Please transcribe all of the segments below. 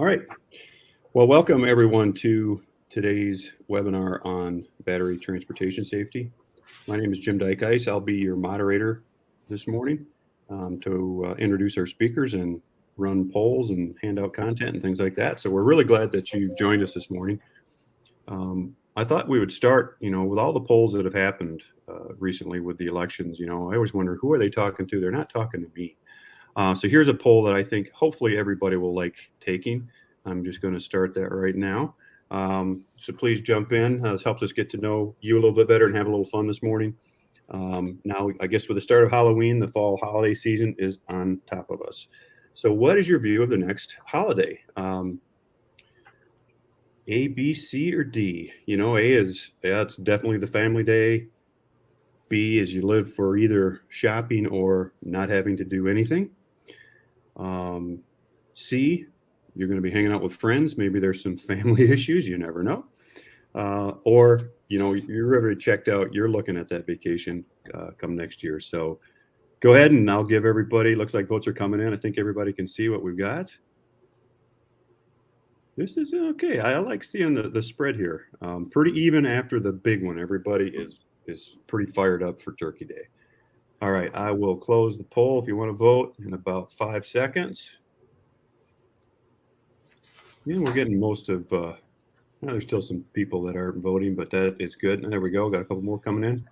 All right. Well, welcome everyone to today's webinar on battery transportation safety. My name is Jim Dykeiss. I'll be your moderator this morning to introduce our speakers and run polls and hand out content and things like that. So we're really glad that you've joined us this morning. I thought we would start, with all the polls that have happened recently with the elections. I always wonder, who are they talking to? They're not talking to me. So here's a poll that I think hopefully everybody will like taking. I'm just going to start that right now. So please jump in. This helps us get to know you a little bit better and have a little fun this morning. Now, I guess with the start of Halloween, the fall holiday season is on top of us. So what is your view of the next holiday? A, B, C, or D? A is, it's definitely the family day. B is you live for either shopping or not having to do anything. C, you're going to be hanging out with friends. Maybe there's some family issues. You never know. Or, you're already checked out. You're looking at that vacation come next year. So go ahead and I'll give everybody, looks like votes are coming in. I think everybody can see what we've got. This is okay. I like seeing the spread here. Pretty even after the big one. Everybody is pretty fired up for Turkey Day. All right, I will close the poll if you want to vote in about 5 seconds. And we're getting most of, there's still some people that aren't voting, but that is good. And there we go. Got a couple more coming in.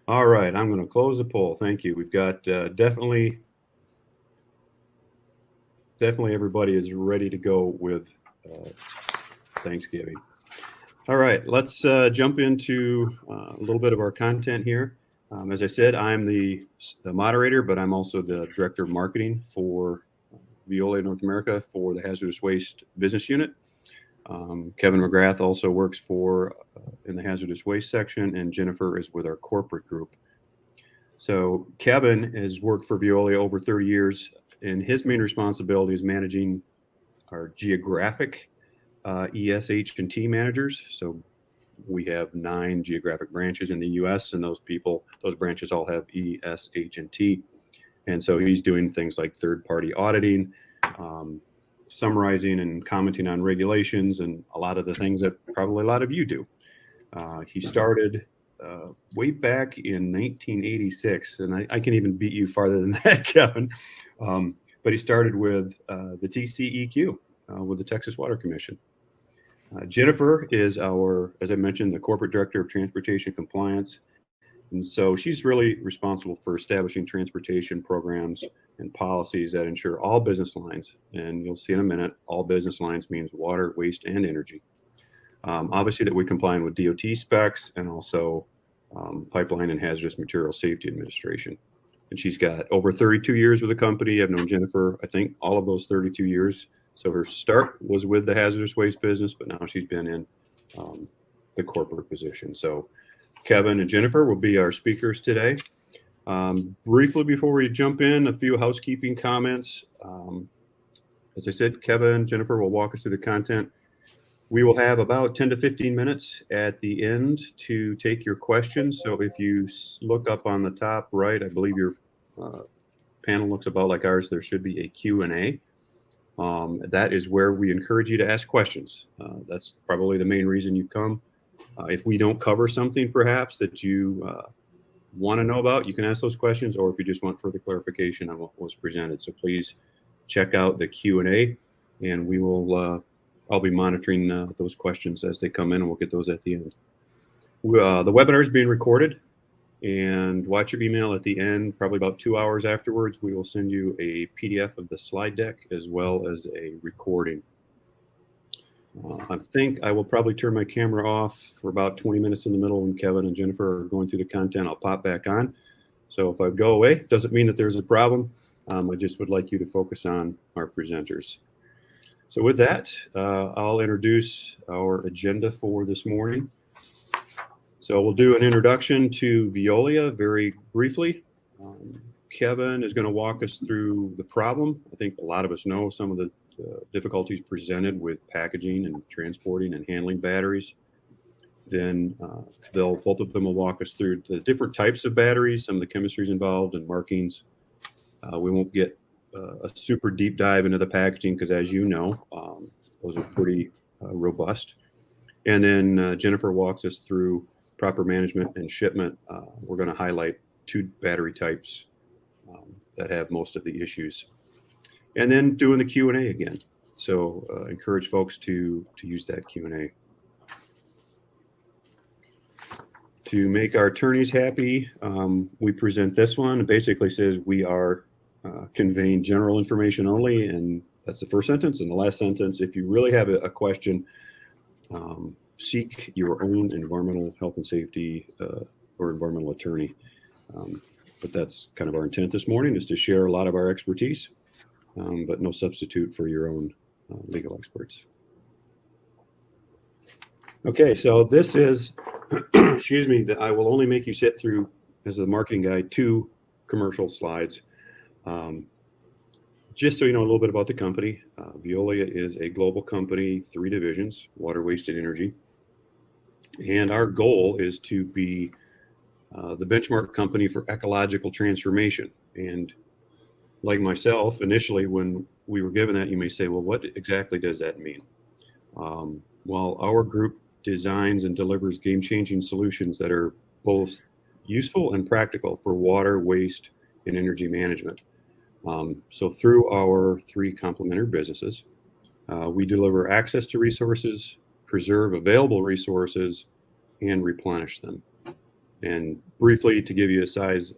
All right, I'm going to close the poll. Thank you. We've got definitely everybody is ready to go with Thanksgiving. All right, let's jump into a little bit of our content here. As I said, I'm the moderator, but I'm also the director of marketing for Veolia North America for the hazardous waste business unit. Kevin McGrath also works in the hazardous waste section, and Jennifer is with our corporate group. So Kevin has worked for Veolia over 30 years, and his main responsibility is managing our geographic ESH&T managers. So we have 9 geographic branches in the U.S., and those branches all have ESH&T. And so he's doing things like third-party auditing, summarizing and commenting on regulations, and a lot of the things that probably a lot of you do. He started way back in 1986, and I can even beat you farther than that, Kevin. But he started with the TCEQ, with the Texas Water Commission. Jennifer is as I mentioned, the Corporate Director of Transportation Compliance. And so she's really responsible for establishing transportation programs and policies that ensure all business lines, and you'll see in a minute, all business lines means water, waste, and energy. Obviously that we comply with DOT specs and also Pipeline and Hazardous Material Safety Administration. And she's got over 32 years with the company. I've known Jennifer, I think, all of those 32 years. So her start was with the hazardous waste business, but now she's been in the corporate position. So Kevin and Jennifer will be our speakers today. Briefly, before we jump in, a few housekeeping comments. As I said, Kevin and Jennifer will walk us through the content. We will have about 10 to 15 minutes at the end to take your questions. So if you look up on the top right, I believe your panel looks about like ours, there should be a Q&A. That is where we encourage you to ask questions. That's probably the main reason you've come. If we don't cover something perhaps that you want to know about, you can ask those questions, or if you just want further clarification on what was presented. So please check out the Q&A, and we will, I'll be monitoring those questions as they come in, and we'll get those at the end. The webinar is being recorded, and watch your email at the end. Probably about 2 hours afterwards, we will send you a PDF of the slide deck as well as a recording. I think I will probably turn my camera off for about 20 minutes in the middle when Kevin and Jennifer are going through the content. I'll pop back on. So if I go away, doesn't mean that there's a problem. I just would like you to focus on our presenters. So with that, I'll introduce our agenda for this morning. So we'll do an introduction to Veolia very briefly. Kevin is going to walk us through the problem. I think a lot of us know some of the difficulties presented with packaging and transporting and handling batteries. Then both of them will walk us through the different types of batteries, some of the chemistries involved and markings. We won't get a super deep dive into the packaging because, as you know, those are pretty robust. And then Jennifer walks us through proper management and shipment. We're going to highlight 2 battery types that have most of the issues. And then doing the Q&A again. So encourage folks to use that Q&A. To make our attorneys happy, we present this one. It basically says we are conveying general information only, and that's the first sentence. And the last sentence, if you really have a question, seek your own environmental health and safety or environmental attorney. But that's kind of our intent this morning, is to share a lot of our expertise, but no substitute for your own legal experts. Okay, so this is, excuse me, that I will only make you sit through, as a marketing guide, 2 commercial slides. Just so you know a little bit about the company, Veolia is a global company, 3 divisions, water, waste, and energy. And our goal is to be the benchmark company for ecological transformation. And like myself, initially, when we were given that, you may say, well, what exactly does that mean? Well, our group designs and delivers game-changing solutions that are both useful and practical for water, waste, and energy management. So through our 3 complementary businesses, we deliver access to resources, preserve available resources, and replenish them. And briefly, to give you a size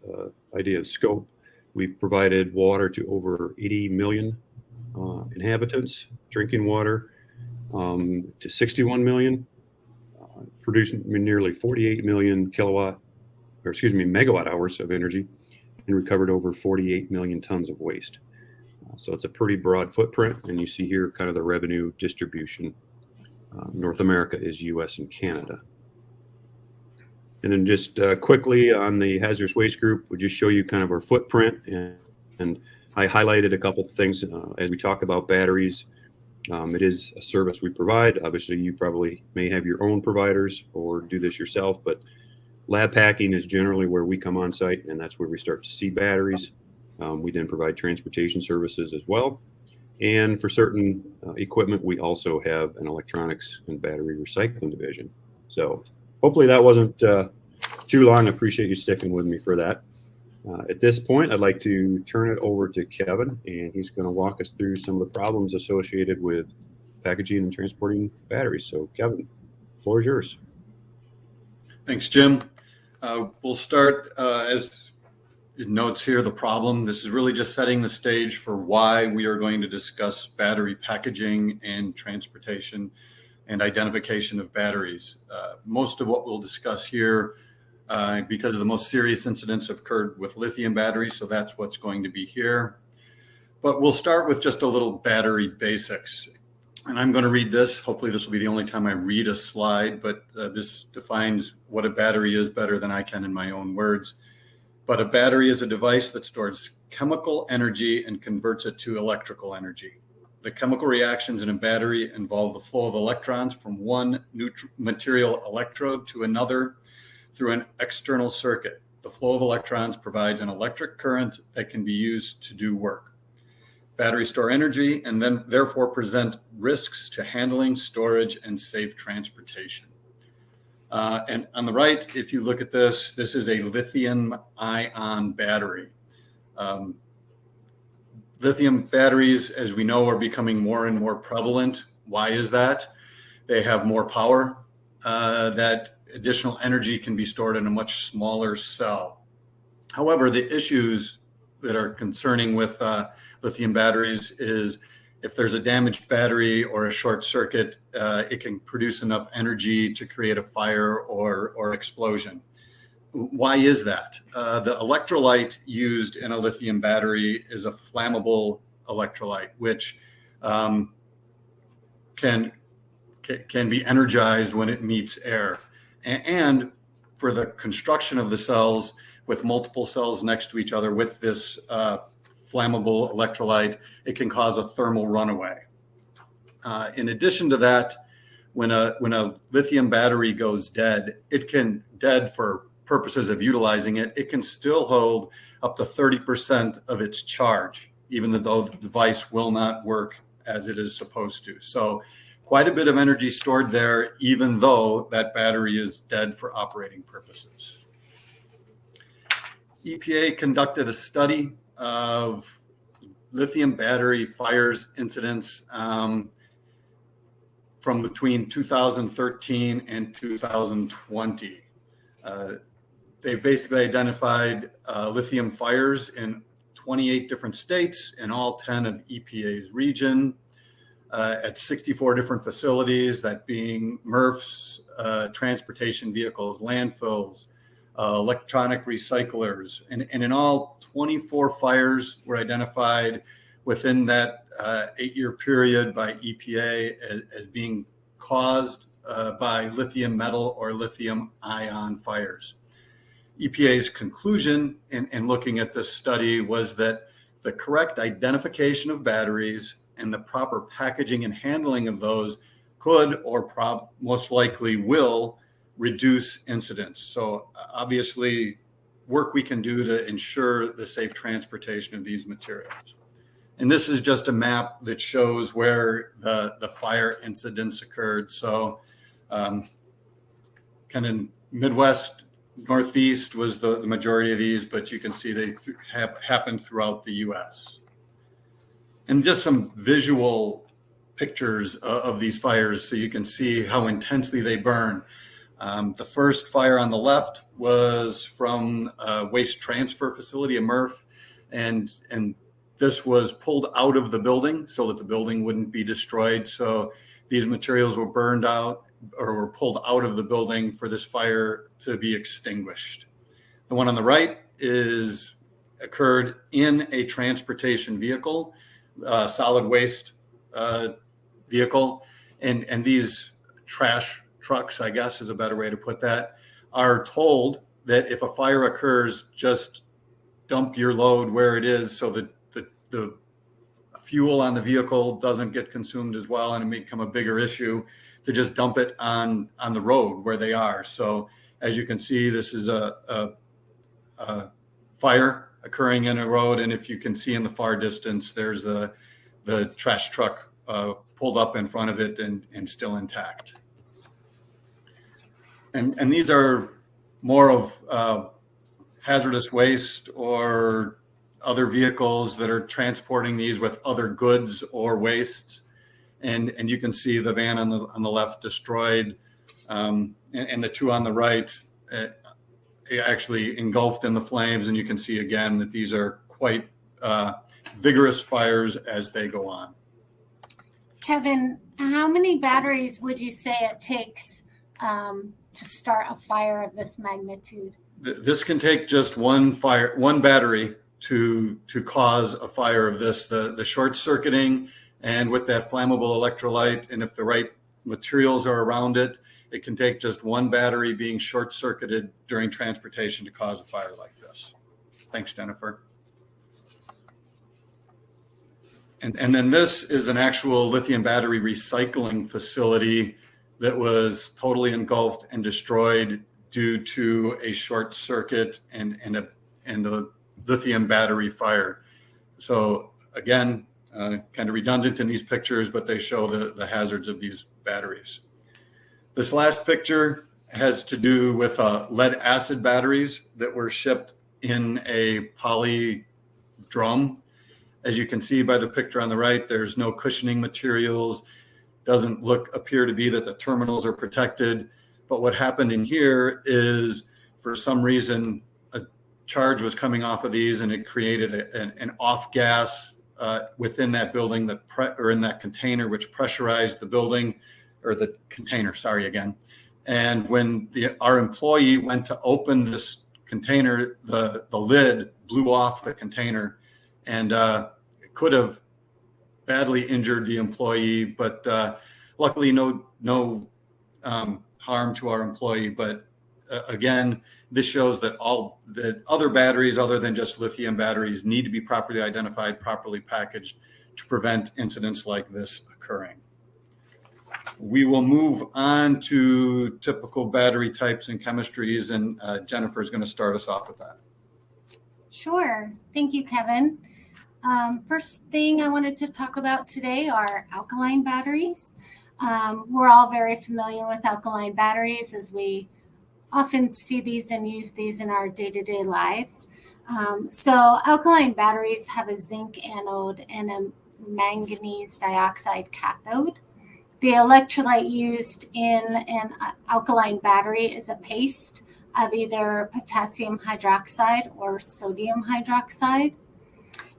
idea of scope, we've provided water to over 80 million inhabitants, drinking water to 61 million, producing nearly 48 million megawatt hours of energy, and recovered over 48 million tons of waste. So it's a pretty broad footprint, and you see here kind of the revenue distribution. North America is US and Canada. And then just quickly on the hazardous waste group, we'll just show you kind of our footprint. And I highlighted a couple of things as we talk about batteries. It is a service we provide. Obviously, you probably may have your own providers or do this yourself, but lab packing is generally where we come on site, and that's where we start to see batteries. We then provide transportation services as well. And for certain equipment, we also have an electronics and battery recycling division. So hopefully that wasn't too long. I appreciate you sticking with me for that. At this point, I'd like to turn it over to Kevin, and he's going to walk us through some of the problems associated with packaging and transporting batteries. So Kevin, the floor is yours. Thanks, Jim. We'll start, as it notes here, the problem. This is really just setting the stage for why we are going to discuss battery packaging and transportation and identification of batteries. Most of what we'll discuss here, because of the most serious incidents, have occurred with lithium batteries, so that's what's going to be here. But we'll start with just a little battery basics. And I'm going to read this. Hopefully this will be the only time I read a slide, but this defines what a battery is better than I can in my own words. But a battery is a device that stores chemical energy and converts it to electrical energy. The chemical reactions in a battery involve the flow of electrons from one material electrode to another through an external circuit. The flow of electrons provides an electric current that can be used to do work. Batteries store energy and then therefore present risks to handling, storage, and safe transportation. And on the right, if you look at this, this is a lithium-ion battery. Lithium batteries, as we know, are becoming more and more prevalent. Why is that? They have more power. That additional energy can be stored in a much smaller cell. However, the issues that are concerning with lithium batteries is if there's a damaged battery or a short circuit, it can produce enough energy to create a fire or explosion. Why is that? The electrolyte used in a lithium battery is a flammable electrolyte, which can be energized when it meets air. And for the construction of the cells with multiple cells next to each other with this flammable electrolyte, it can cause a thermal runaway. In addition to that, when a lithium battery goes dead, for purposes of utilizing it, it can still hold up to 30% of its charge, even though the device will not work as it is supposed to. So quite a bit of energy stored there, even though that battery is dead for operating purposes. EPA conducted a study of lithium battery fires incidents from between 2013 and 2020. They basically identified lithium fires in 28 different states in all 10 of EPA's region at 64 different facilities, that being MRFs, transportation vehicles, landfills, electronic recyclers. And in all, 24 fires were identified within that 8-year period by EPA as being caused by lithium metal or lithium ion fires. EPA's conclusion in looking at this study was that the correct identification of batteries and the proper packaging and handling of those could or most likely will reduce incidents. So obviously, work we can do to ensure the safe transportation of these materials. And this is just a map that shows where the fire incidents occurred. So kind of Midwest, Northeast was the majority of these, but you can see they happened throughout the US. And just some visual pictures of these fires so you can see how intensely they burn. The first fire on the left was from a waste transfer facility, a MRF, and this was pulled out of the building so that the building wouldn't be destroyed. So these materials were burned out or were pulled out of the building for this fire to be extinguished. The one on the right occurred in a transportation vehicle, solid waste vehicle, and these trash trucks, I guess is a better way to put that, are told that if a fire occurs, just dump your load where it is so that the fuel on the vehicle doesn't get consumed as well and it may become a bigger issue, to just dump it on the road where they are. So as you can see, this is a fire occurring in a road, and if you can see in the far distance, there's the trash truck pulled up in front of it and still intact. And these are more of hazardous waste or other vehicles that are transporting these with other goods or wastes. And you can see the van on the left destroyed, and the two on the right actually engulfed in the flames. And you can see again that these are quite vigorous fires as they go on. Kevin, how many batteries would you say it takes to start a fire of this magnitude? This can take just one battery to cause a fire of this. The short circuiting, and with that flammable electrolyte, and if the right materials are around it, it can take just one battery being short circuited during transportation to cause a fire like this. Thanks, Jennifer. And then this is an actual lithium battery recycling facility that was totally engulfed and destroyed due to a short circuit and a lithium battery fire. So again, kind of redundant in these pictures, but they show the hazards of these batteries. This last picture has to do with lead acid batteries that were shipped in a poly drum. As you can see by the picture on the right, there's no cushioning materials. Doesn't appear to be that the terminals are protected. But what happened in here is, for some reason, a charge was coming off of these, and it created an off gas within that building or in that container, which pressurized the building, or the container, sorry again. And when our employee went to open this container, the lid blew off the container, and it could have badly injured the employee, but luckily no harm to our employee. But again, this shows that other batteries other than just lithium batteries need to be properly identified, properly packaged to prevent incidents like this occurring. We will move on to typical battery types and chemistries, and Jennifer is going to start us off with that. Sure. Thank you, Kevin. First thing I wanted to talk about today are alkaline batteries. We're all very familiar with alkaline batteries as we often see these and use these in our day-to-day lives. So alkaline batteries have a zinc anode and a manganese dioxide cathode. The electrolyte used in an alkaline battery is a paste of either potassium hydroxide or sodium hydroxide.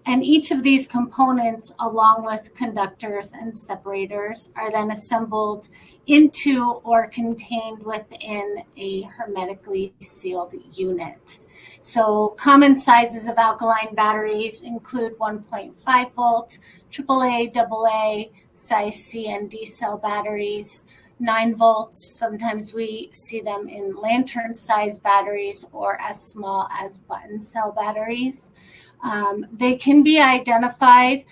And each of these components, along with conductors and separators, are then assembled into or contained within a hermetically sealed unit. So common sizes of alkaline batteries include 1.5 volt, AAA, AA, size C and D cell batteries, 9 volts. Sometimes we see them in lantern size batteries or as small as button cell batteries. They can be identified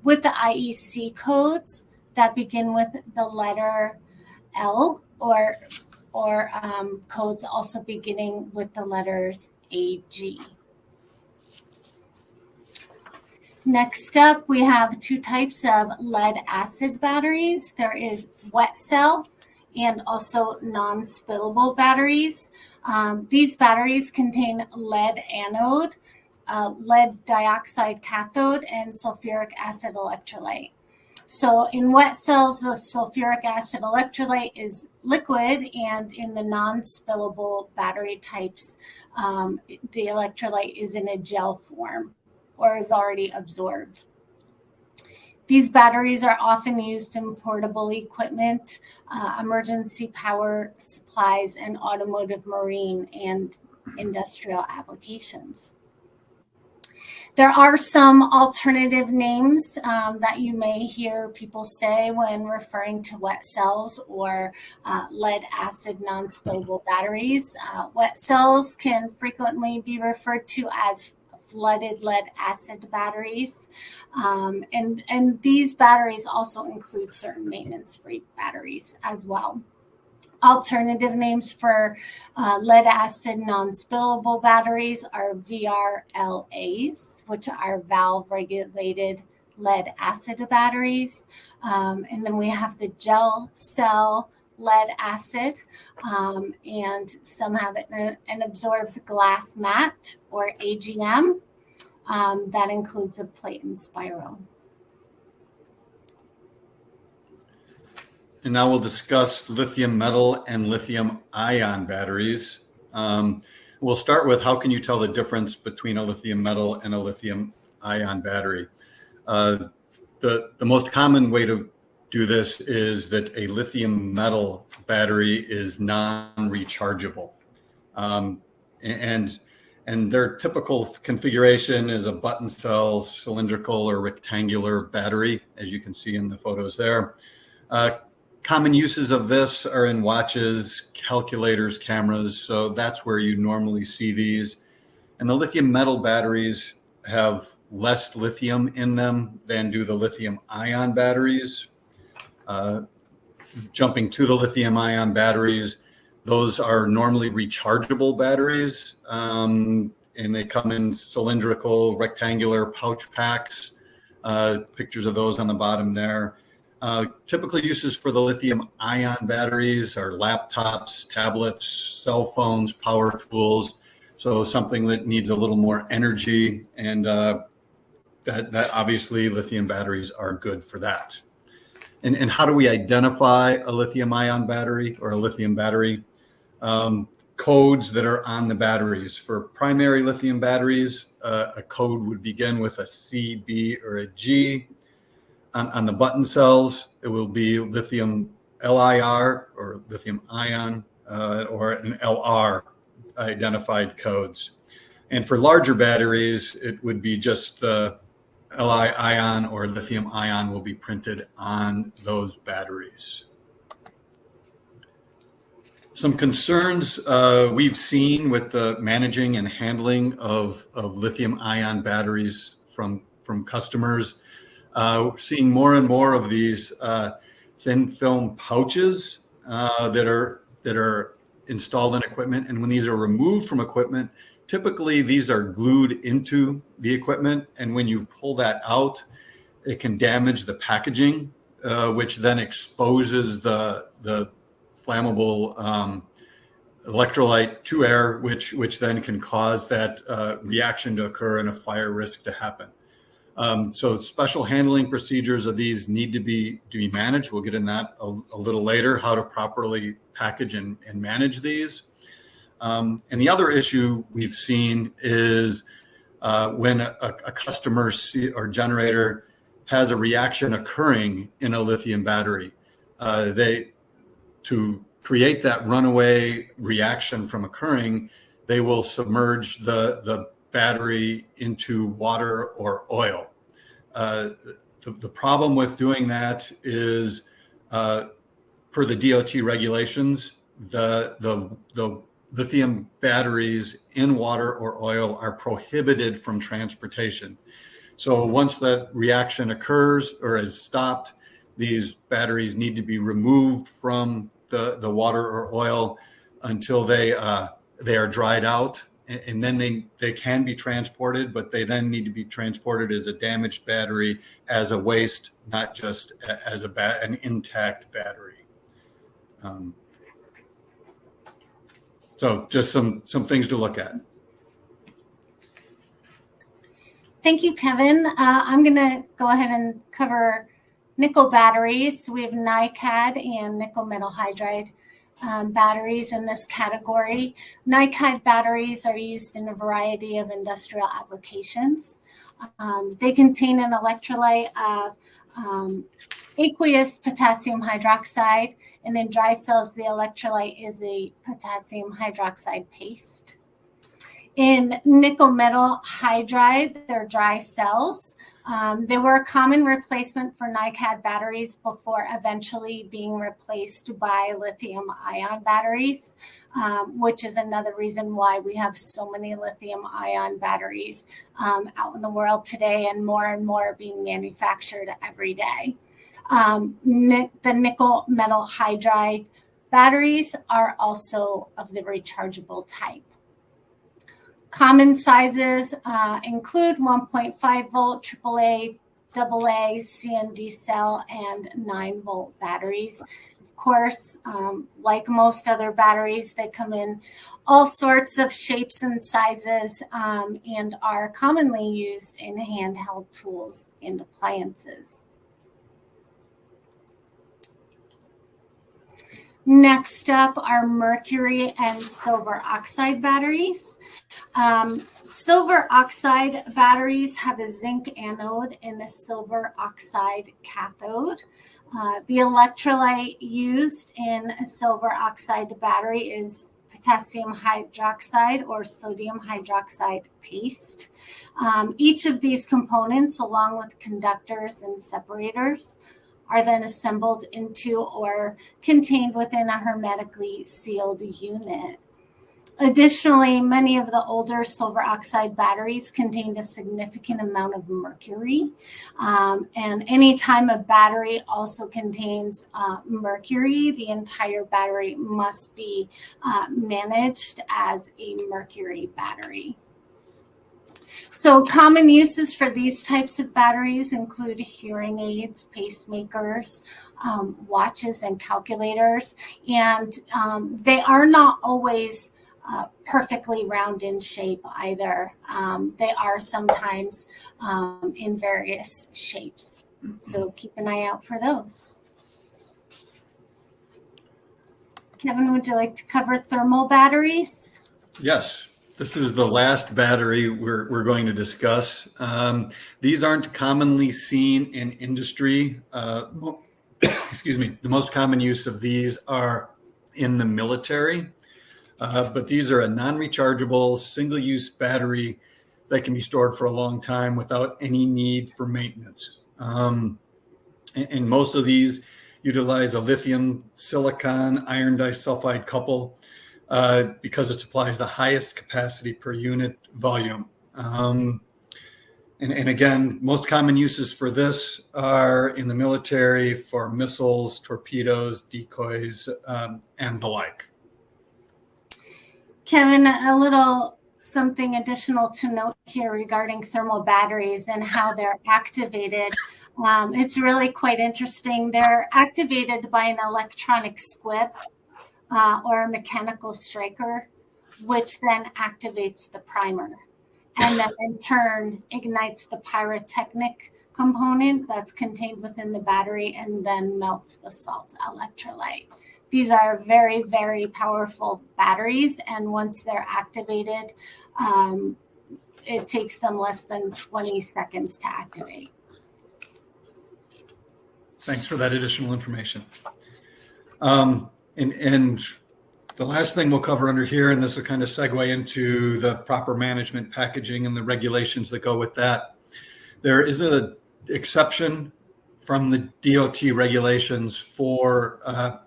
with the IEC codes that begin with the letter L or codes also beginning with the letters AG. Next up, we have two types of lead acid batteries. There is wet cell and also non-spillable batteries. These batteries contain lead anode, lead dioxide cathode, and sulfuric acid electrolyte. So in wet cells, the sulfuric acid electrolyte is liquid, and in the non-spillable battery types, the electrolyte is in a gel form or is already absorbed. These batteries are often used in portable equipment, emergency power supplies, and automotive, marine, and industrial applications. There are some alternative names that you may hear people say when referring to wet cells or lead acid non-spillable batteries. Wet cells can frequently be referred to as flooded lead acid batteries. And these batteries also include certain maintenance-free batteries as well. Alternative names for lead acid non-spillable batteries are VRLAs, which are valve regulated lead acid batteries. And then we have the gel cell lead acid, and some have an absorbed glass mat or AGM that includes a plate and spiral. And now we'll discuss lithium metal and lithium ion batteries. We'll start with how can you tell the difference between a lithium metal and a lithium ion battery? The most common way to do this is that a lithium metal battery is non-rechargeable. And their typical configuration is a button cell, cylindrical or rectangular battery, as you can see in the photos there. Common uses of this are in watches, calculators, cameras. So that's where you normally see these. And the lithium metal batteries have less lithium in them than do the lithium ion batteries. Jumping to the lithium ion batteries, those are normally rechargeable batteries. And they come in cylindrical, rectangular pouch packs. Pictures of those on the bottom there. Typical uses for the lithium ion batteries are laptops, tablets, cell phones, power tools. So something that needs a little more energy, and that obviously lithium batteries are good for that. And how do we identify a lithium ion battery or a lithium battery? Codes that are on the batteries. For primary lithium batteries, a code would begin with a C, B, or a G. On the button cells, it will be lithium LIR or lithium ion or an LR identified codes. And for larger batteries, it would be just the Li ion or lithium ion will be printed on those batteries. Some concerns we've seen with the managing and handling of lithium ion batteries from customers. We're seeing more and more of these thin film pouches that are installed in equipment, and when these are removed from equipment, typically these are glued into the equipment, and when you pull that out, it can damage the packaging, which then exposes the flammable electrolyte to air, which then can cause that reaction to occur and a fire risk to happen. So special handling procedures of these need to be managed. We'll get in that a little later, how to properly package and manage these. And the other issue we've seen is when a customer or generator has a reaction occurring in a lithium battery, to create that runaway reaction from occurring, they will submerge the battery into water or oil. The problem with doing that is, per the DOT regulations, the lithium batteries in water or oil are prohibited from transportation. So once that reaction occurs or is stopped, these batteries need to be removed from the water or oil until they are dried out, and then they can be transported, but they then need to be transported as a damaged battery, as a waste, not just as an intact battery. So just some things to look at. Thank you, Kevin. I'm going to go ahead and cover nickel batteries. We have NiCad and nickel metal hydride batteries in this category. NiCad batteries are used in a variety of industrial applications. They contain an electrolyte of aqueous potassium hydroxide, and in dry cells, the electrolyte is a potassium hydroxide paste. In nickel metal hydride, they're dry cells. They were a common replacement for NiCad batteries before eventually being replaced by lithium ion batteries, which is another reason why we have so many lithium ion batteries out in the world today, and more being manufactured every day. The nickel metal hydride batteries are also of the rechargeable type. Common sizes include 1.5 volt AAA, AA, CND cell, and 9 volt batteries. Of course, like most other batteries, they come in all sorts of shapes and sizes and are commonly used in handheld tools and appliances. Next up are mercury and silver oxide batteries. Silver oxide batteries have a zinc anode and a silver oxide cathode. The electrolyte used in a silver oxide battery is potassium hydroxide or sodium hydroxide paste. Each of these components, along with conductors and separators, are then assembled into or contained within a hermetically sealed unit. Additionally, many of the older silver oxide batteries contained a significant amount of mercury. And anytime a battery also contains mercury, the entire battery must be managed as a mercury battery. So common uses for these types of batteries include hearing aids, pacemakers, watches, and calculators. And they are not always perfectly round in shape either. They are sometimes in various shapes. So keep an eye out for those. Kevin, would you like to cover thermal batteries? Yes. This is the last battery we're going to discuss. These aren't commonly seen in industry. Excuse me. The most common use of these are in the military, but these are a non-rechargeable, single-use battery that can be stored for a long time without any need for maintenance. And most of these utilize a lithium silicon iron disulfide couple, because it supplies the highest capacity per unit volume. And again, most common uses for this are in the military for missiles, torpedoes, decoys, and the like. Kevin, a little something additional to note here regarding thermal batteries and how they're activated. It's really quite interesting. They're activated by an electronic squib or a mechanical striker, which then activates the primer. And then in turn ignites the pyrotechnic component that's contained within the battery and then melts the salt electrolyte. These are very, very powerful batteries, and once they're activated, it takes them less than 20 seconds to activate. Thanks for that additional information. And the last thing we'll cover under here, and this will kind of segue into the proper management packaging and the regulations that go with that. There is an exception from the DOT regulations for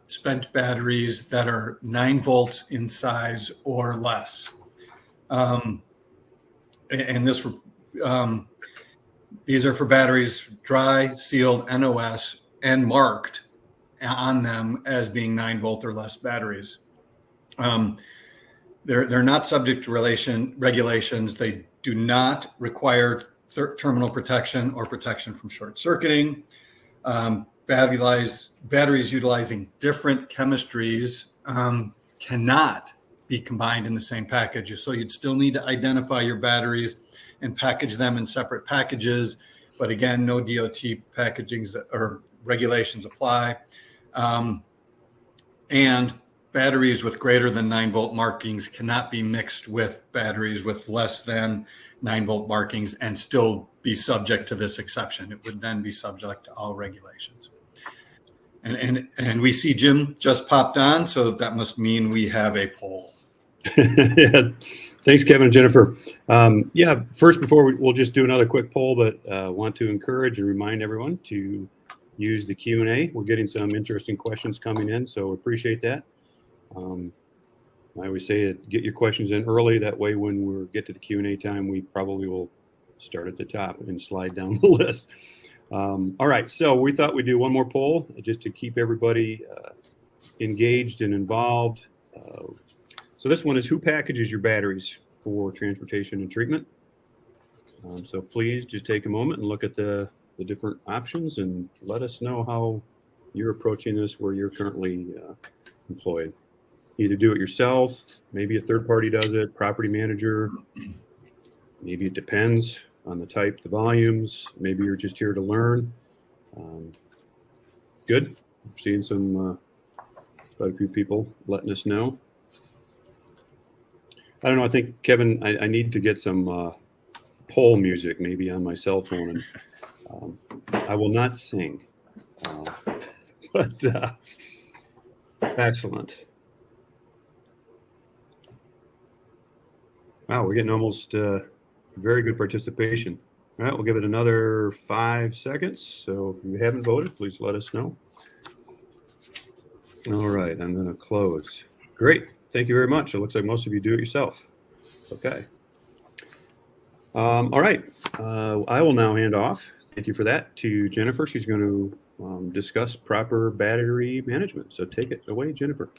spent batteries that are 9 volts in size or less. And this, these are for batteries dry, sealed, NOS, and marked on them as being 9 volt or less batteries. They're not subject to regulations. They do not require terminal protection or protection from short circuiting. Batteries utilizing different chemistries cannot be combined in the same package. So you'd still need to identify your batteries and package them in separate packages. But again, no DOT packagings or regulations apply. And batteries with greater than 9 volt markings cannot be mixed with batteries with less than 9 volt markings and still be subject to this exception. It would then be subject to all regulations. And we see Jim just popped on, so that must mean we have a poll. Yeah. Thanks, Kevin and Jennifer. Yeah, first, before we'll just do another quick poll, but want to encourage and remind everyone to use the Q&A. We're getting some interesting questions coming in, so appreciate that. I always say get your questions in early. That way, when we get to the Q&A time, we probably will start at the top and slide down the list. All right, so we thought we'd do one more poll just to keep everybody engaged and involved. So this one is, who packages your batteries for transportation and treatment? So please just take a moment and look at the different options and let us know how you're approaching this where you're currently employed. Either do it yourself, maybe a third party does it, property manager, maybe it depends on the type, the volumes, maybe you're just here to learn. Good, I'm seeing some, quite a few people letting us know. I don't know, I think, Kevin, I need to get some poll music maybe on my cell phone. And, I will not sing, but excellent. Wow, we're getting almost very good participation. All right, we'll give it another 5 seconds. So if you haven't voted, please let us know. All right, I'm going to close. Great, thank you very much. It looks like most of you do it yourself. Okay. All right, I will now hand off, thank you for that, to Jennifer. She's going to discuss proper battery management. So take it away, Jennifer.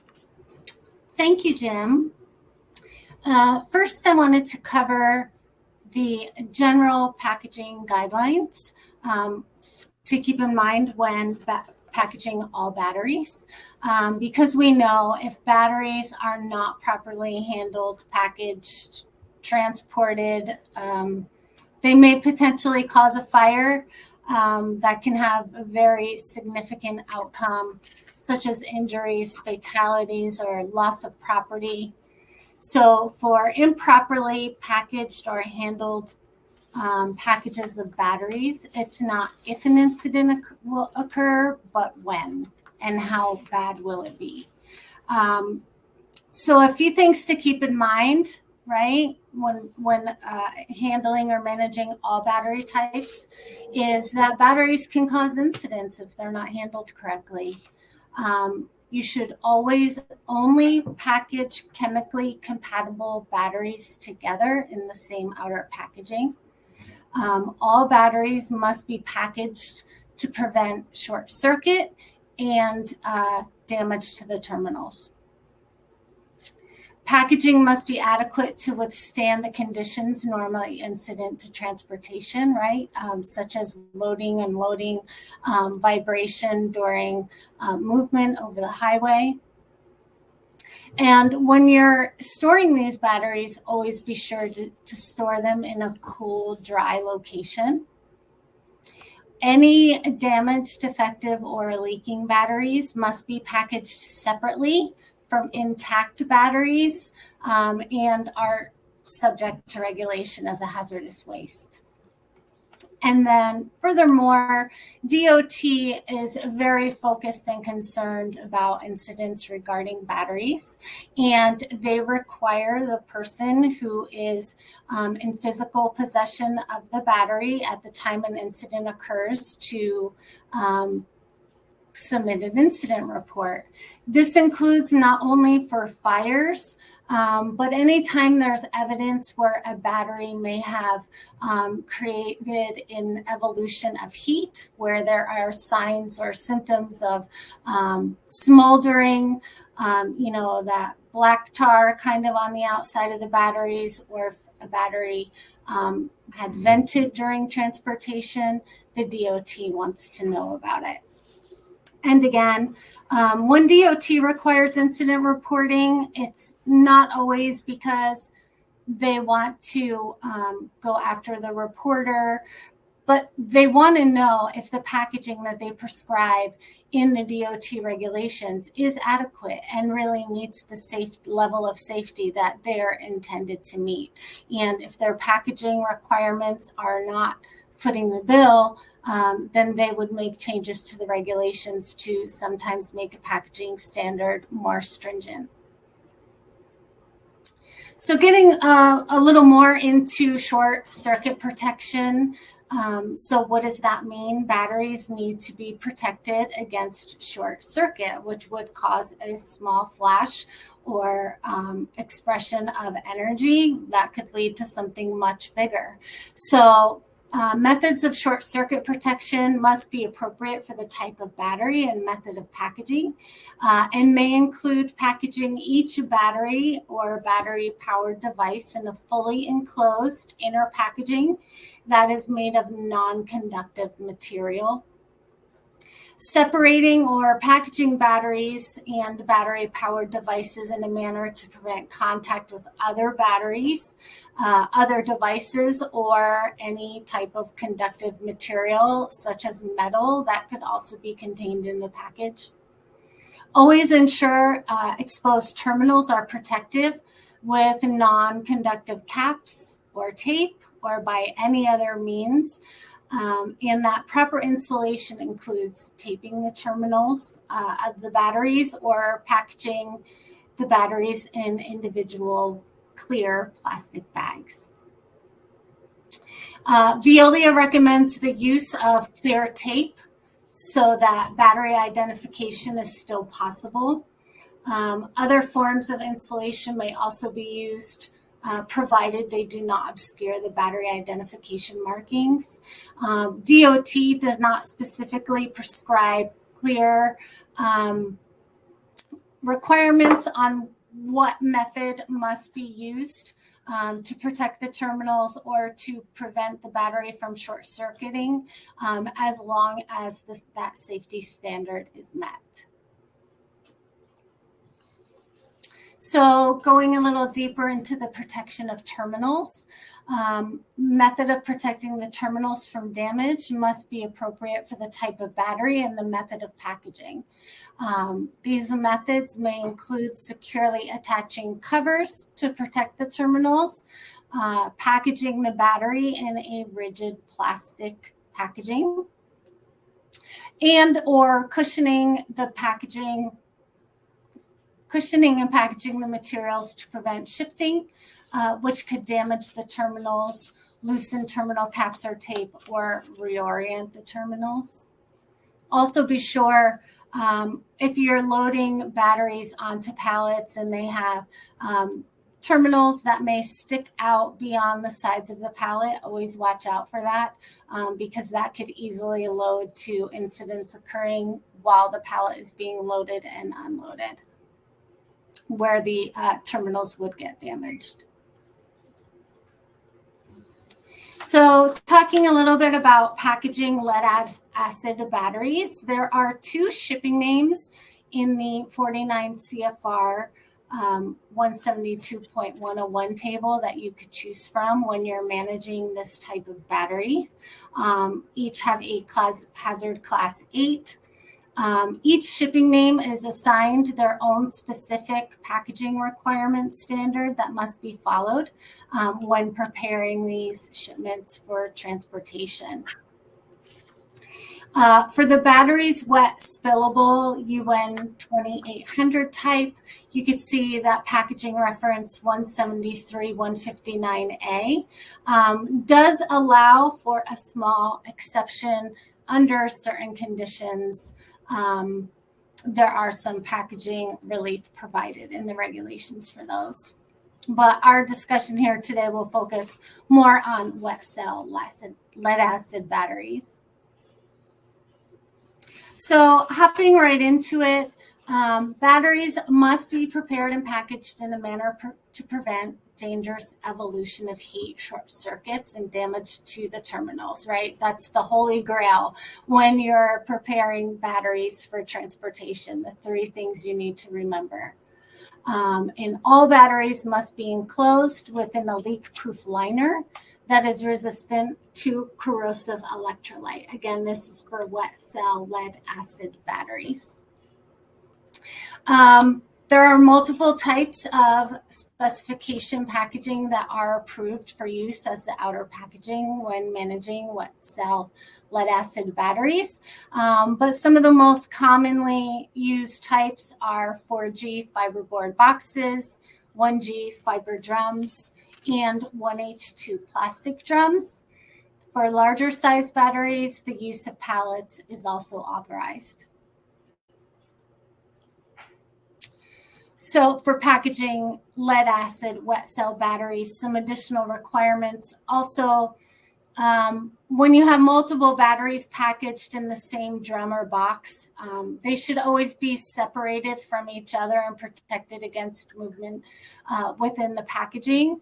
Thank you, Jim. First, I wanted to cover the general packaging guidelines to keep in mind when packaging all batteries, because we know if batteries are not properly handled, packaged, transported, they may potentially cause a fire that can have a very significant outcome, such as injuries, fatalities, or loss of property. So for improperly packaged or handled packages of batteries, it's not if an incident will occur, but when and how bad will it be. So a few things to keep in mind, right, when handling or managing all battery types is that batteries can cause incidents if they're not handled correctly. You should always only package chemically compatible batteries together in the same outer packaging. All batteries must be packaged to prevent short circuit and damage to the terminals. Packaging must be adequate to withstand the conditions normally incident to transportation, right? Such as loading, unloading, vibration during movement over the highway. And when you're storing these batteries, always be sure to store them in a cool, dry location. Any damaged, defective, or leaking batteries must be packaged separately from intact batteries and are subject to regulation as a hazardous waste. And then furthermore, DOT is very focused and concerned about incidents regarding batteries, and they require the person who is in physical possession of the battery at the time an incident occurs to submit an incident report. This includes not only for fires, but anytime there's evidence where a battery may have created an evolution of heat, where there are signs or symptoms of smoldering, that black tar kind of on the outside of the batteries, or if a battery had vented during transportation, the DOT wants to know about it. And again, when DOT requires incident reporting, it's not always because they want to go after the reporter, but they want to know if the packaging that they prescribe in the DOT regulations is adequate and really meets the safe level of safety that they're intended to meet. And if their packaging requirements are not footing the bill, then they would make changes to the regulations to sometimes make a packaging standard more stringent. So getting a little more into short circuit protection. So what does that mean? Batteries need to be protected against short circuit, which would cause a small flash or expression of energy that could lead to something much bigger. So methods of short circuit protection must be appropriate for the type of battery and method of packaging, and may include packaging each battery or battery powered device in a fully enclosed inner packaging that is made of non-conductive material. Separating or packaging batteries and battery powered devices in a manner to prevent contact with other batteries, other devices, or any type of conductive material such as metal that could also be contained in the package. Always ensure exposed terminals are protected with non-conductive caps or tape or by any other means. And that proper installation includes taping the terminals of the batteries or packaging the batteries in individual clear plastic bags. Veolia recommends the use of clear tape so that battery identification is still possible. Other forms of installation may also be used, provided they do not obscure the battery identification markings. DOT does not specifically prescribe clear requirements on what method must be used to protect the terminals or to prevent the battery from short circuiting, as long as that safety standard is met. So going a little deeper into the protection of terminals, method of protecting the terminals from damage must be appropriate for the type of battery and the method of packaging. These methods may include securely attaching covers to protect the terminals, packaging the battery in a rigid plastic packaging, and or cushioning and packaging the materials to prevent shifting, which could damage the terminals, loosen terminal caps or tape, or reorient the terminals. Also be sure if you're loading batteries onto pallets and they have terminals that may stick out beyond the sides of the pallet, always watch out for that because that could easily lead to incidents occurring while the pallet is being loaded and unloaded. where the terminals would get damaged. So talking a little bit about packaging lead acid batteries, there are 2 shipping names in the 49 CFR 172.101 table that you could choose from when you're managing this type of battery. Each have a hazard class 8. Each shipping name is assigned their own specific packaging requirement standard that must be followed when preparing these shipments for transportation. For the batteries wet spillable UN 2800 type, you could see that packaging reference 173-159A does allow for a small exception under certain conditions. There are some packaging relief provided in the regulations for those. But our discussion here today will focus more on wet cell lead acid batteries. So hopping right into it, batteries must be prepared and packaged in a manner to prevent dangerous evolution of heat, short circuits, and damage to the terminals, right? That's the holy grail when you're preparing batteries for transportation, the 3 things you need to remember. And all batteries must be enclosed within a leak-proof liner that is resistant to corrosive electrolyte. Again, this is for wet cell lead acid batteries. There are multiple types of specification packaging that are approved for use as the outer packaging when managing wet cell lead acid batteries. But some of the most commonly used types are 4G fiberboard boxes, 1G fiber drums, and 1H2 plastic drums. For larger size batteries, the use of pallets is also authorized. So for packaging lead acid wet cell batteries, some additional requirements. Also, when you have multiple batteries packaged in the same drum or box, they should always be separated from each other and protected against movement within the packaging.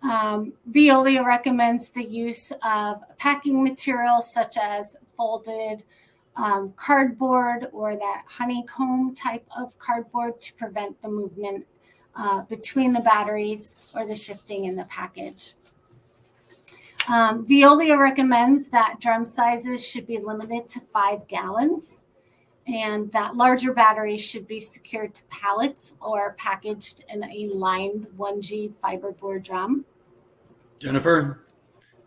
Veolia recommends the use of packing materials such as folded cardboard or that honeycomb type of cardboard to prevent the movement between the batteries or the shifting in the package. Veolia recommends that drum sizes should be limited to 5 gallons and that larger batteries should be secured to pallets or packaged in a lined 1G fiberboard drum. Jennifer?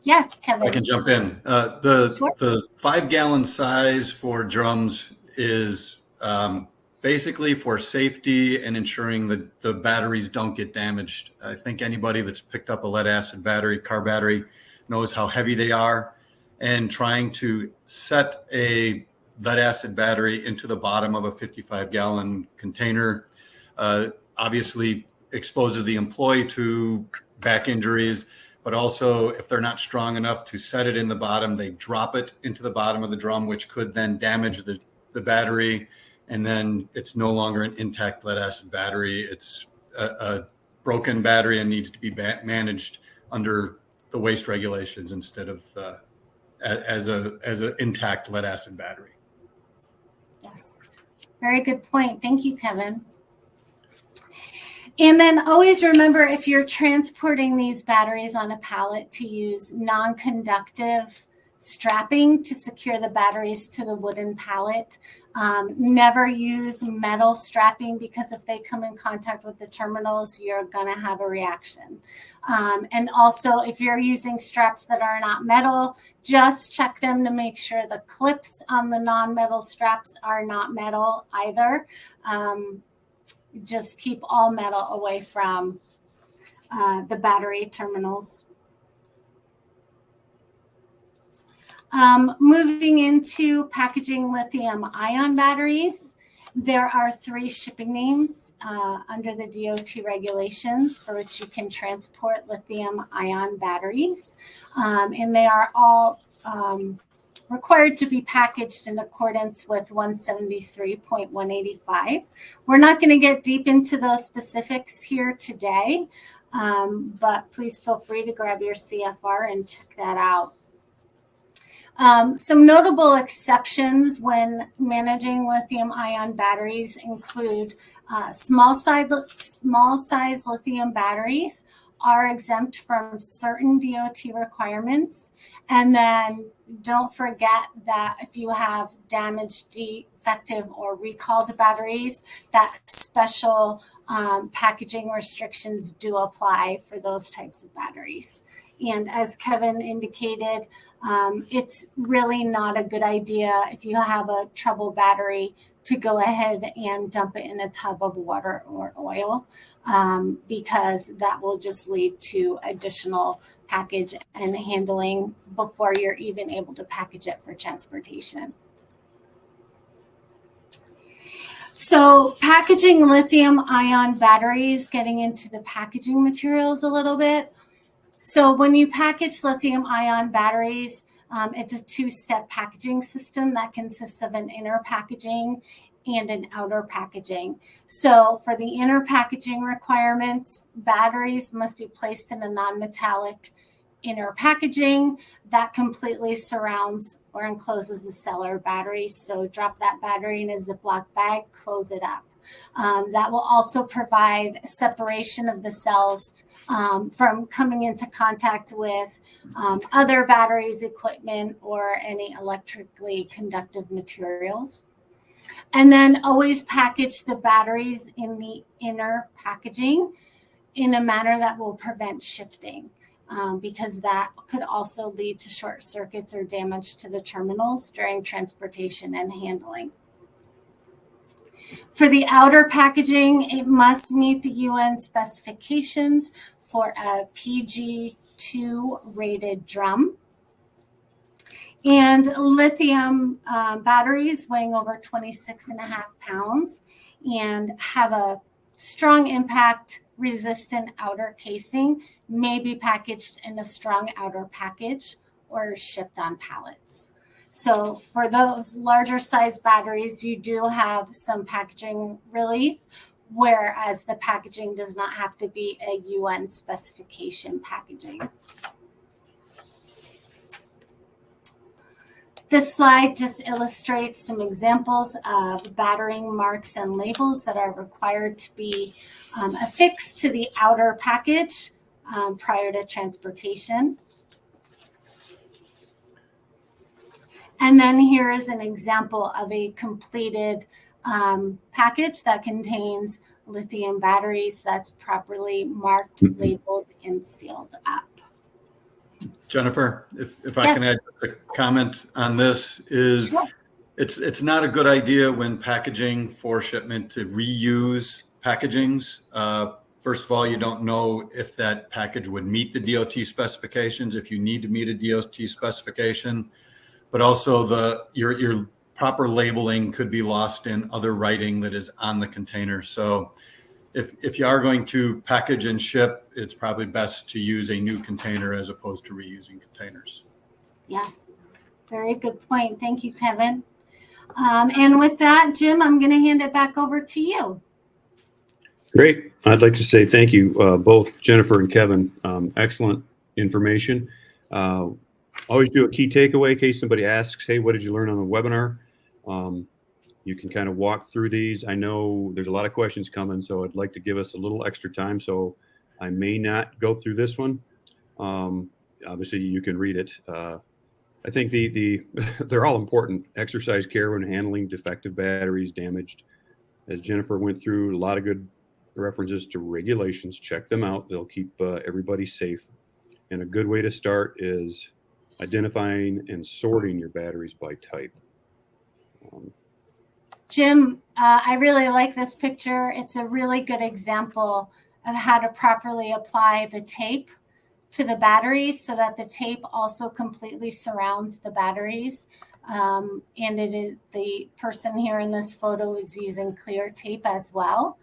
Yes, Kevin. I can jump in. The 5-gallon size for drums is basically for safety and ensuring that the batteries don't get damaged. I think anybody that's picked up a lead acid battery, car battery, knows how heavy they are, and trying to set a lead acid battery into the bottom of a 55-gallon container obviously exposes the employee to back injuries. But also, if they're not strong enough to set it in the bottom, they drop it into the bottom of the drum, which could then damage the battery. And then it's no longer an intact lead acid battery. It's a broken battery and needs to be managed under the waste regulations instead of as an intact lead acid battery. Yes, very good point. Thank you, Kevin. And then always remember, if you're transporting these batteries on a pallet, to use non-conductive strapping to secure the batteries to the wooden pallet. Never use metal strapping, because if they come in contact with the terminals, you're going to have a reaction. And also, if you're using straps that are not metal, just check them to make sure the clips on the non-metal straps are not metal either. Just keep all metal away from the battery terminals. Moving into packaging lithium-ion batteries, there are 3 shipping names under the DOT regulations for which you can transport lithium-ion batteries. And they are all required to be packaged in accordance with 173.185. We're not going to get deep into those specifics here today, but please feel free to grab your CFR and check that out. Some notable exceptions when managing lithium-ion batteries include small size lithium batteries are exempt from certain DOT requirements. And then don't forget that if you have damaged, defective, or recalled batteries, that special packaging restrictions do apply for those types of batteries. And as Kevin indicated, it's really not a good idea if you have a trouble battery to go ahead and dump it in a tub of water or oil, because that will just lead to additional package and handling before you're even able to package it for transportation. So packaging lithium-ion batteries, getting into the packaging materials a little bit. So when you package lithium-ion batteries, it's a two-step packaging system that consists of an inner packaging and an outer packaging. So for the inner packaging requirements, batteries must be placed in a non-metallic inner packaging that completely surrounds or encloses the cell or battery. So drop that battery in a Ziploc bag, close it up. That will also provide separation of the cells from coming into contact with other batteries, equipment, or any electrically conductive materials. And then always package the batteries in the inner packaging in a manner that will prevent shifting, because that could also lead to short circuits or damage to the terminals during transportation and handling. For the outer packaging, it must meet the UN specifications for a PG2 rated drum. And lithium batteries weighing over 26.5 pounds and have a strong impact resistant outer casing may be packaged in a strong outer package or shipped on pallets. So for those larger size batteries, you do have some packaging relief, whereas the packaging does not have to be a UN specification packaging. This slide just illustrates some examples of battering marks and labels that are required to be affixed to the outer package prior to transportation. And then here is an example of a completed package that contains lithium batteries that's properly marked, labeled, and sealed up. Jennifer, if I can add just a comment on this, is Sure. It's not a good idea when packaging for shipment to reuse packagings. First of all, you don't know if that package would meet the DOT specifications, if you need to meet a DOT specification, but also your proper labeling could be lost in other writing that is on the container. So if you are going to package and ship, it's probably best to use a new container as opposed to reusing containers. Yes, very good point. Thank you, Kevin. And with that, Jim, I'm going to hand it back over to you. Great. I'd like to say thank you, both Jennifer and Kevin. Excellent information. Always do a key takeaway in case somebody asks, hey, what did you learn on the webinar? You can kind of walk through these. I know there's a lot of questions coming, so I'd like to give us a little extra time. So I may not go through this one. Obviously, you can read it. I think they're all important. Exercise care when handling defective batteries, damaged. As Jennifer went through, a lot of good references to regulations. Check them out. They'll keep everybody safe. And a good way to start is identifying and sorting your batteries by type. Jim, I really like this picture. It's a really good example of how to properly apply the tape to the batteries so that the tape also completely surrounds the batteries. And it is the person here in this photo is using clear tape as well.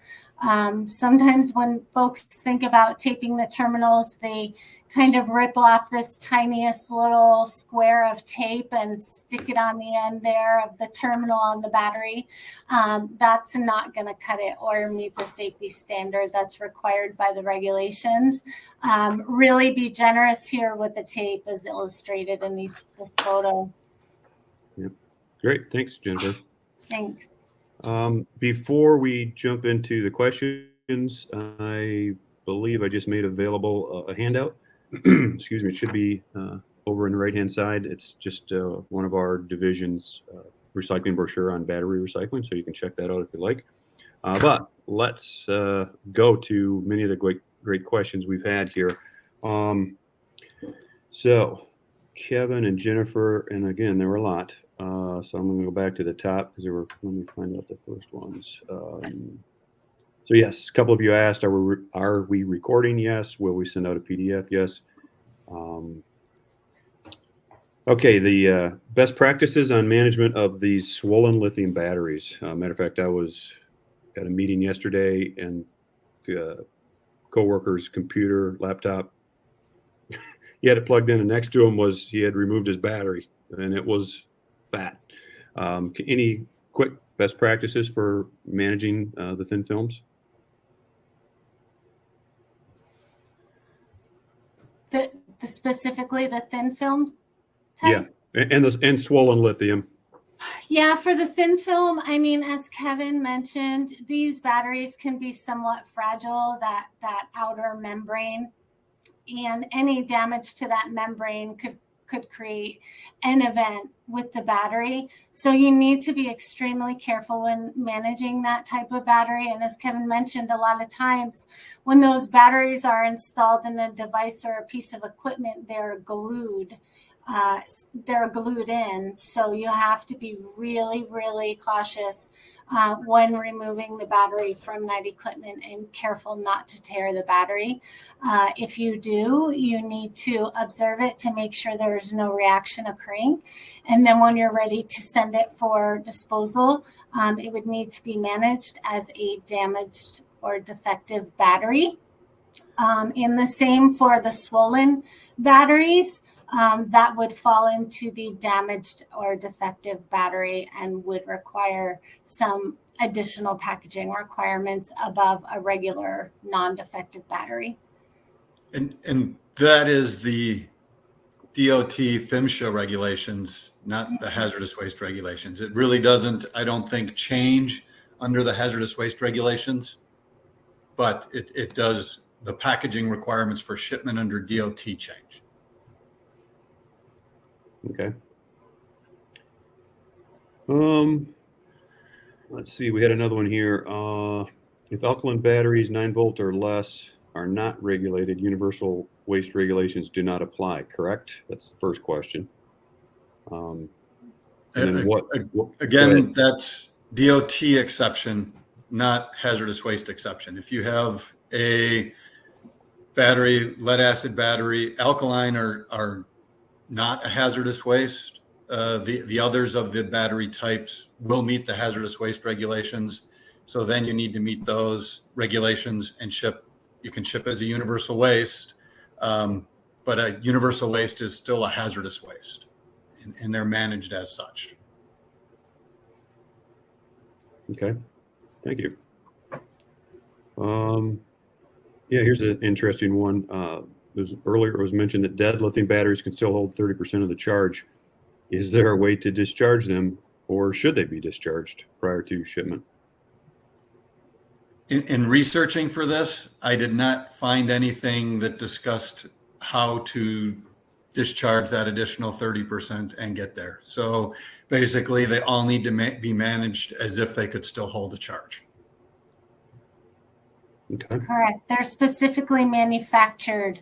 Sometimes when folks think about taping the terminals, they kind of rip off this tiniest little square of tape and stick it on the end there of the terminal on the battery. That's not going to cut it or meet the safety standard that's required by the regulations. Really be generous here with the tape as illustrated in this photo. Yep. Great. Thanks, Jennifer. Thanks. Before we jump into the questions, I believe I just made available a handout. Excuse me. It should be over in the right-hand side. It's just one of our division's recycling brochure on battery recycling, so you can check that out if you like. But let's go to many of the great questions we've had here. So Kevin and Jennifer, and again, there were a lot. So I'm going to go back to the top because there were, let me find out the first ones. So yes, a couple of you asked, are we recording? Yes. Will we send out a PDF? Yes. Okay, the best practices on management of these swollen lithium batteries. Matter of fact, I was at a meeting yesterday and the coworker's computer, laptop, he had it plugged in and next to him was, he had removed his battery and it was fat. Any quick best practices for managing the thin films? Specifically the thin film type? Yeah, and swollen lithium. Yeah, for the thin film, I mean, as Kevin mentioned, these batteries can be somewhat fragile, that outer membrane, and any damage to that membrane could create an event with the battery. So you need to be extremely careful when managing that type of battery. And as Kevin mentioned, a lot of times when those batteries are installed in a device or a piece of equipment, they're glued. They're glued in. So you have to be really, really cautious when removing the battery from that equipment and careful not to tear the battery. If you do, you need to observe it to make sure there's no reaction occurring. And then when you're ready to send it for disposal, it would need to be managed as a damaged or defective battery. And the same for the swollen batteries. That would fall into the damaged or defective battery and would require some additional packaging requirements above a regular non-defective battery. And that is the DOT PHMSA regulations, not the hazardous waste regulations. It really doesn't, I don't think, change under the hazardous waste regulations, but it does, the packaging requirements for shipment under DOT change. Okay. Let's see. We had another one here. If alkaline batteries 9 volt or less are not regulated, universal waste regulations do not apply. Correct? That's the first question. And then again, that's DOT exception, not hazardous waste exception. If you have a battery, lead acid battery, alkaline are not a hazardous waste. The others of the battery types will meet the hazardous waste regulations. So then you need to meet those regulations and ship. You can ship as a universal waste, but a universal waste is still a hazardous waste, and they're managed as such. Okay, thank you. Yeah, here's an interesting one. Earlier it was mentioned that dead lithium batteries can still hold 30% of the charge. Is there a way to discharge them, or should they be discharged prior to shipment? In researching for this, I did not find anything that discussed how to discharge that additional 30% and get there. So basically, they all need to be managed as if they could still hold a charge. Okay. Correct. They're specifically manufactured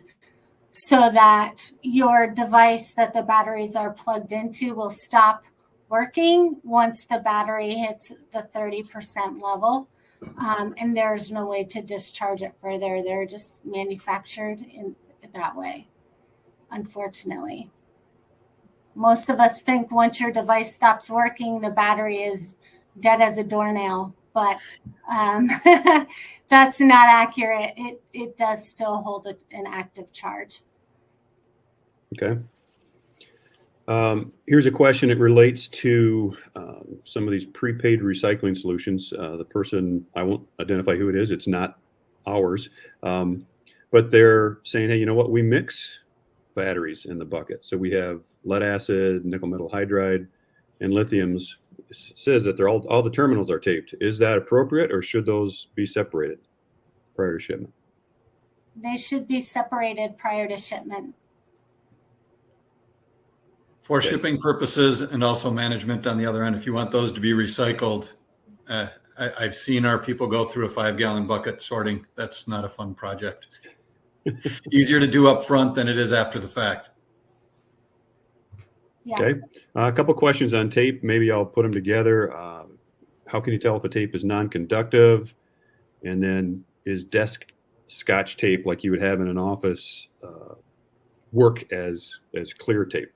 so that your device that the batteries are plugged into will stop working once the battery hits the 30% level. And there's no way to discharge it further. They're just manufactured in that way, unfortunately. Most of us think once your device stops working, the battery is dead as a doornail, but that's not accurate. It does still hold an active charge. Okay. Here's a question. It relates to some of these prepaid recycling solutions. The person, I won't identify who it is. It's not ours. But they're saying, hey, you know what? We mix batteries in the bucket. So we have lead acid, nickel metal hydride, and lithiums. It says that they're all the terminals are taped. Is that appropriate, or should those be separated prior to shipment? They should be separated prior to shipment. For Okay. shipping purposes and also management on the other end, if you want those to be recycled, I've seen our people go through a 5-gallon bucket sorting. That's not a fun project. Easier to do up front than it is after the fact. Yeah. Okay. A couple questions on tape. Maybe I'll put them together. How can you tell if a tape is non-conductive? And then is desk scotch tape, like you would have in an office, work as clear tape?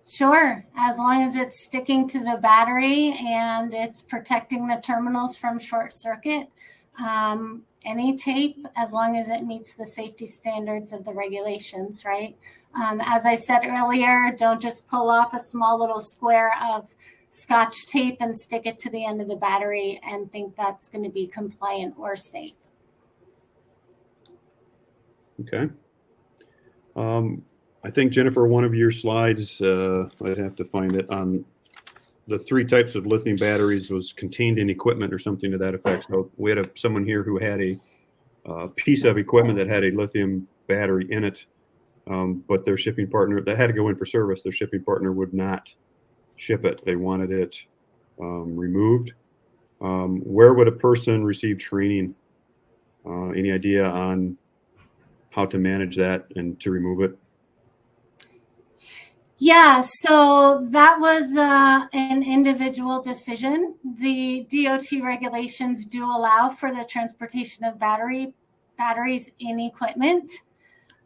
Sure, as long as it's sticking to the battery and it's protecting the terminals from short circuit. Any tape, as long as it meets the safety standards of the regulations, right? As I said earlier, don't just pull off a small little square of scotch tape and stick it to the end of the battery and think that's going to be compliant or safe. Okay. I think, Jennifer, one of your slides, I'd have to find it, on the 3 types of lithium batteries was contained in equipment or something to that effect. So we had someone here who had a piece of equipment that had a lithium battery in it, but their shipping partner, that had to go in for service, their shipping partner would not ship it. They wanted it removed. Where would a person receive training? Any idea on how to manage that and to remove it? Yeah, so that was an individual decision. The DOT regulations do allow for the transportation of batteries in equipment.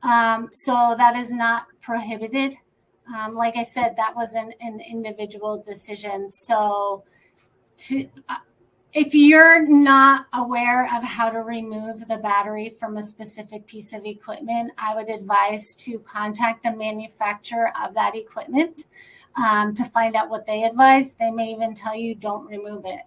So that is not prohibited. Like I said, that was an individual decision. So if you're not aware of how to remove the battery from a specific piece of equipment, I would advise to contact the manufacturer of that equipment to find out what they advise. They may even tell you don't remove it.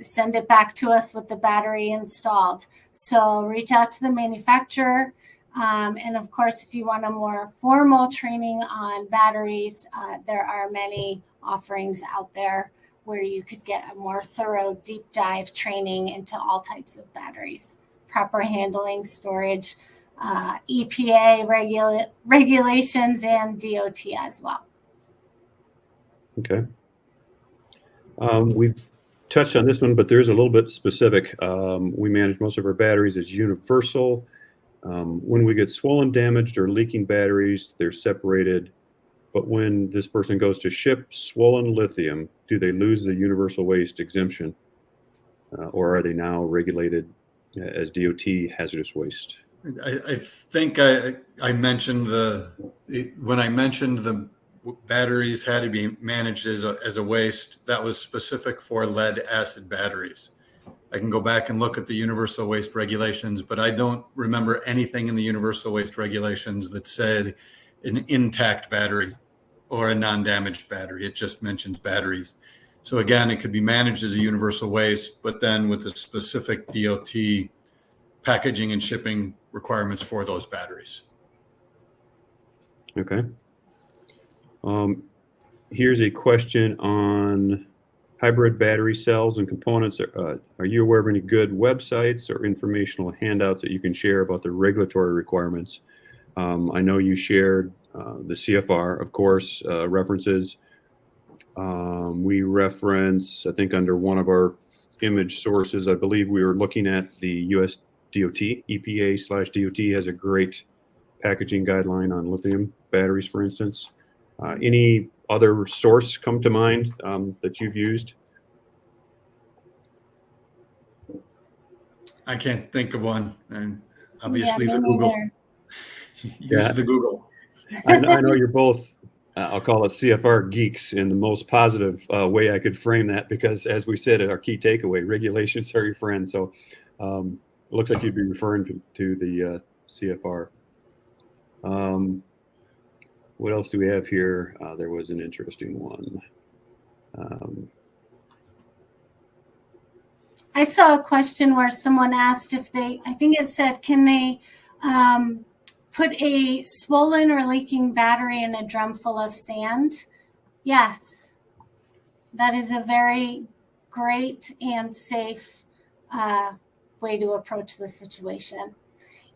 Send it back to us with the battery installed. So reach out to the manufacturer. And of course, if you want a more formal training on batteries, there are many offerings out there where you could get a more thorough deep dive training into all types of batteries, proper handling, storage, EPA regulations, and DOT as well. Okay. We've touched on this one, but there's a little bit specific. We manage most of our batteries as universal. When we get swollen, damaged, or leaking batteries, they're separated. But when this person goes to ship swollen lithium, do they lose the universal waste exemption? Or are they now regulated as DOT hazardous waste? I think I mentioned when I mentioned the batteries had to be managed as a waste, that was specific for lead acid batteries. I can go back and look at the universal waste regulations, but I don't remember anything in the universal waste regulations that said an intact battery or a non-damaged battery. It just mentions batteries. So again, it could be managed as a universal waste, but then with the specific DOT packaging and shipping requirements for those batteries. Okay. Here's a question on hybrid battery cells and components. Are you aware of any good websites or informational handouts that you can share about the regulatory requirements? I know you shared the CFR, of course, references. We reference, I think under one of our image sources, I believe we were looking at the US DOT, EPA/DOT has a great packaging guideline on lithium batteries, for instance. Any other source come to mind that you've used? I can't think of one. And obviously Yeah, the Google. neither. Use the Google. I know you're both, I'll call it CFR geeks in the most positive way I could frame that, because as we said at our key takeaway, regulations are your friend. So it looks like you'd be referring to the CFR. What else do we have here? There was an interesting one. I saw a question where someone asked if they, I think it said, can they put a swollen or leaking battery in a drum full of sand? Yes, that is a very great and safe way to approach the situation.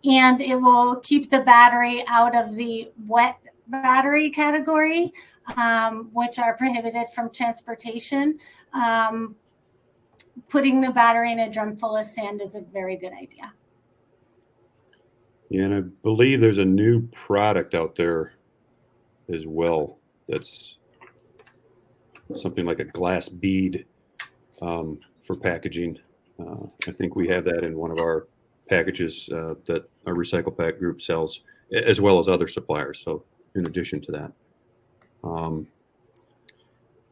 And it will keep the battery out of the wet battery category, which are prohibited from transportation. Putting the battery in a drum full of sand is a very good idea. Yeah, and I believe there's a new product out there as well that's something like a glass bead for packaging. I think we have that in one of our packages that our Recycle Pack group sells, as well as other suppliers. So in addition to that,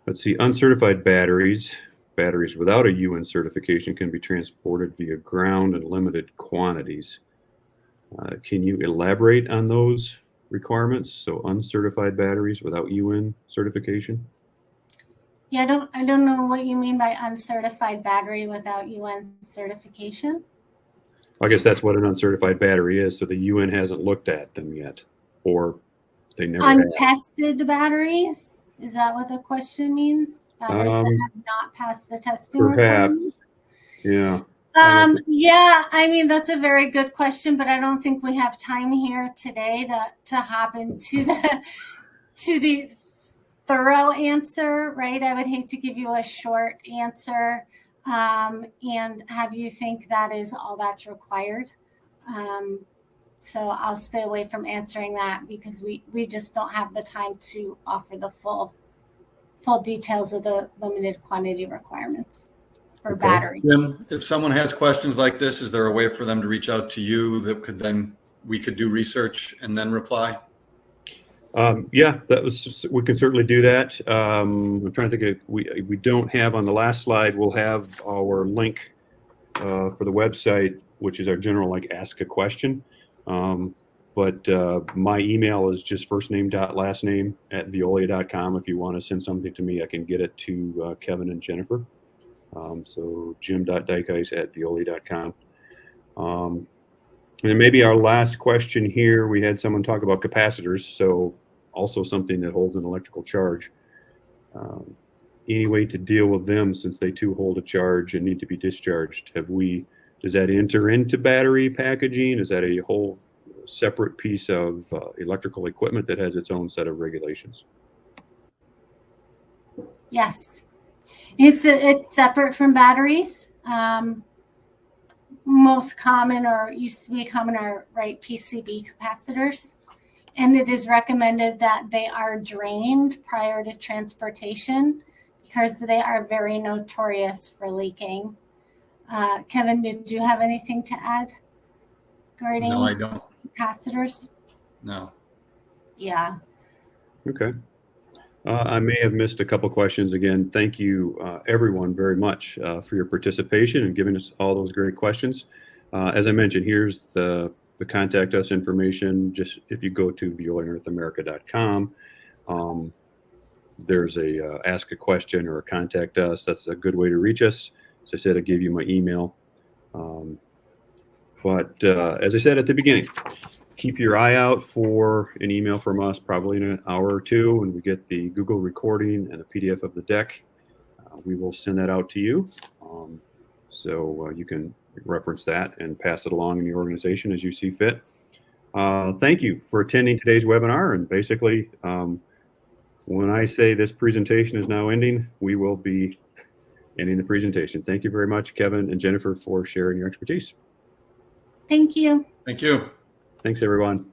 let's see, uncertified batteries. Batteries without a UN certification can be transported via ground in limited quantities. Can you elaborate on those requirements? So uncertified batteries without UN certification? Yeah, I don't know what you mean by uncertified battery without UN certification. I guess that's what an uncertified battery is. So the UN hasn't looked at them yet, or they never have. Untested batteries? Is that what the question means? Batteries that have not passed the testing requirements? Yeah. Yeah, I mean, that's a very good question, but I don't think we have time here today to hop into the thorough answer, right? I would hate to give you a short answer and have you think that is all that's required. So I'll stay away from answering that because we just don't have the time to offer the full details of the limited quantity requirements for batteries. Jim, if someone has questions like this, is there a way for them to reach out to you that we could do research and then reply? Yeah, we can certainly do that. I'm trying to think of, we don't have on the last slide, we'll have our link for the website, which is our general, like, ask a question. But my email is just firstname.lastname@veolia.com. If you want to send something to me, I can get it to Kevin and Jennifer. So jim.dykhuis@veolia.com. And then maybe our last question here, we had someone talk about capacitors. So also something that holds an electrical charge. Any way to deal with them since they too hold a charge and need to be discharged? Does that enter into battery packaging? Is that a whole separate piece of electrical equipment that has its own set of regulations? Yes, it's separate from batteries. Most common, or used to be common, are PCB capacitors, and it is recommended that they are drained prior to transportation because they are very notorious for leaking. Kevin, did you have anything to add regarding No, I don't. capacitors? No. Yeah. Okay. I may have missed a couple questions. Again, thank you, everyone, very much for your participation and giving us all those great questions. As I mentioned, here's the contact us information. Just if you go to veolianorthamerica.com, there's a ask a question or a contact us. That's a good way to reach us. As I said, I gave you my email. But as I said at the beginning, keep your eye out for an email from us probably in an hour or two when we get the Google recording and a PDF of the deck. We will send that out to you. So you can reference that and pass it along in your organization as you see fit. Thank you for attending today's webinar. And basically, when I say this presentation is now ending, we will be ending the presentation. Thank you very much, Kevin and Jennifer, for sharing your expertise. Thank you. Thank you. Thanks, everyone.